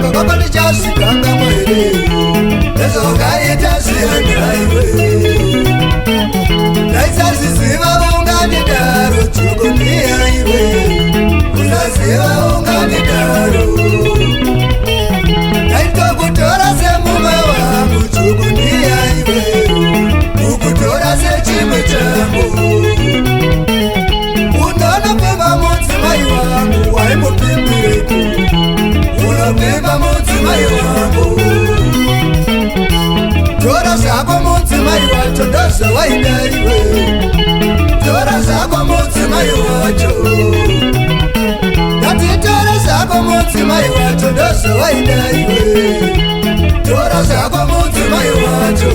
kakapani chasikanga mwere ezokaitasiyanaiwe naisasiziva unganidaro chokoniaiwe usaziva unganidaro naitokutora semume wangu chokoniaiwe ukutora sechimwe changu unonopemba mudzimai wangu waimupimbireku unopemba mudzimai wangu tora zvako mudzimai wacho ndozvawaidaiwe tora zvako mudzimai wacho natitora zvako mudzimai wacho ndozvawaidaiwe tora zvako mudzimai wacho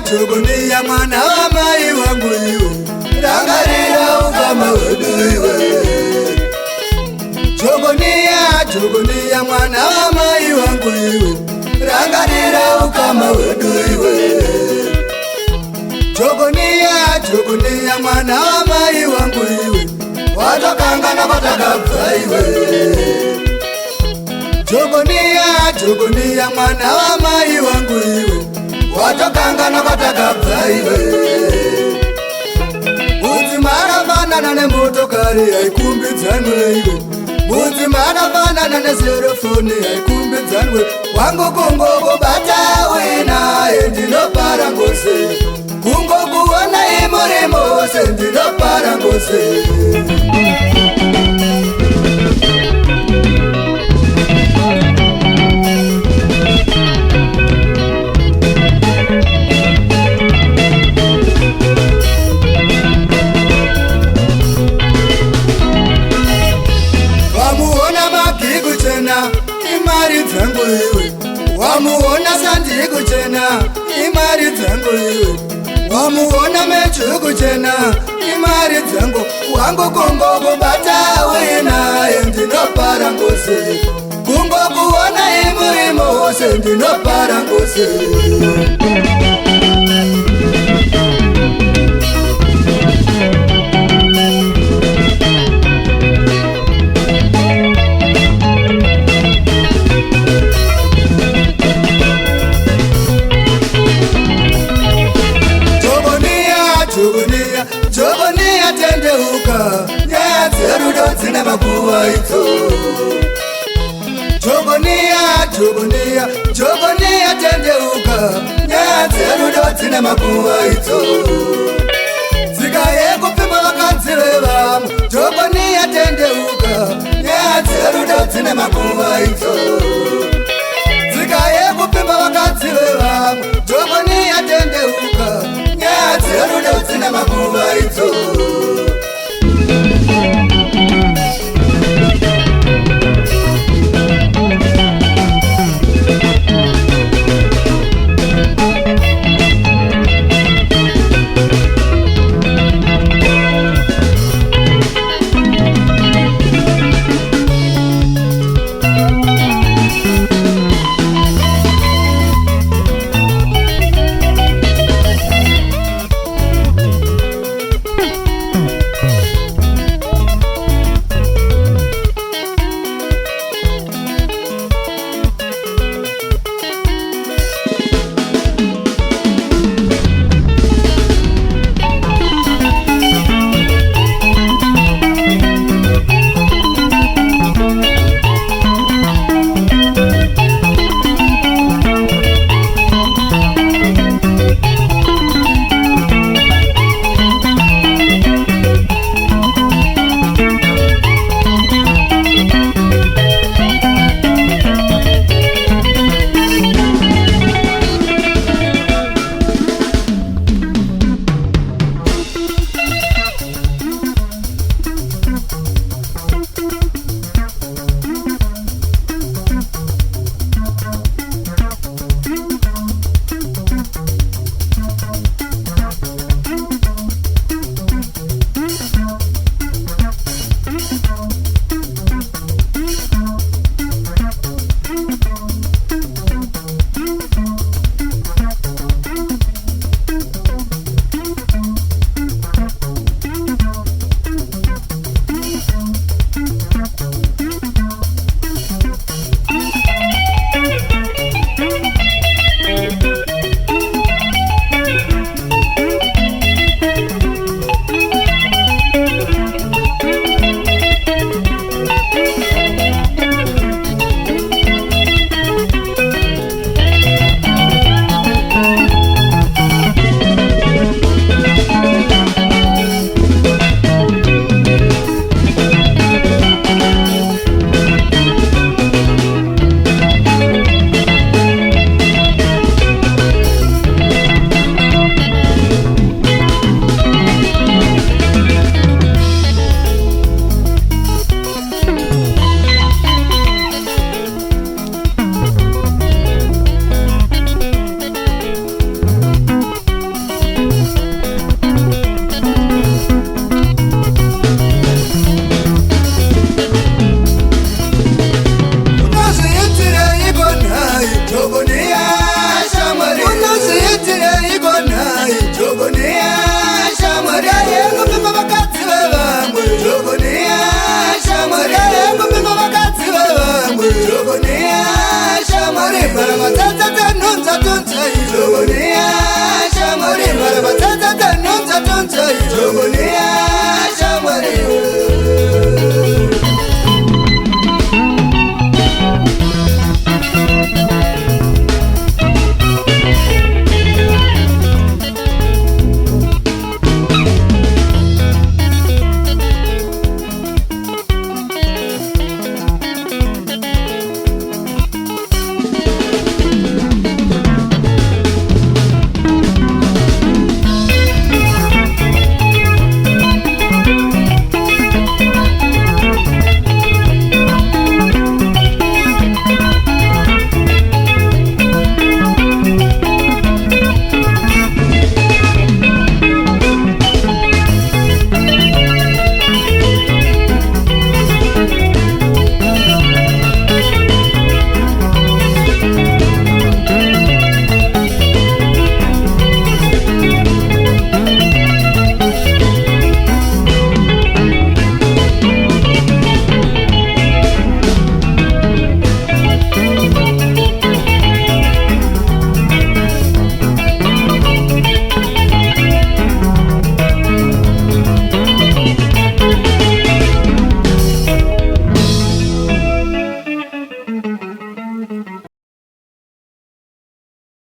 Chogonia mwana wa mai wangu iwe rangarira ukama wedu iwe Chogonia mwana wa mai wangu iwe rangarira ukama wedu iwe Chogonia mwana wa mai wangu iwe watokangana watakabva iwe Chogonia mwana wa mai wangu iwe watokangana watakabva iwe Mudzimara fanana nemotokari haikumbidzanwe iwe Mudzimara fanana neserofoni haikumbidzanwe Wangu kungokubata winaye ndinopara ngose Kungokuona imuri mose ndinopara ngose dzangu iwe wamuona sandikuchena imari dzangu iwe wamuona mechukuchena imari dzangu wangukungokumbata uinaye ndinopara ngose kungokuona imuimo wose ndinopara ngose Jogonia tendeuka nyaya dzerudo dzine makuva itso Jogonia tendeuka nyaya dzerudo dzine makuva itso Tsika yekupima vakadzi vevamwe Jogonia tendeuka nyaya dzerudo dzine makuva itso Tsika yekupima vakadzi vevamwe Jogonia tendeuka nyaya dzerudo dzine makuva itso Jogonia, Shamari, Marabatata, Nunza, Tunza, Jogonia.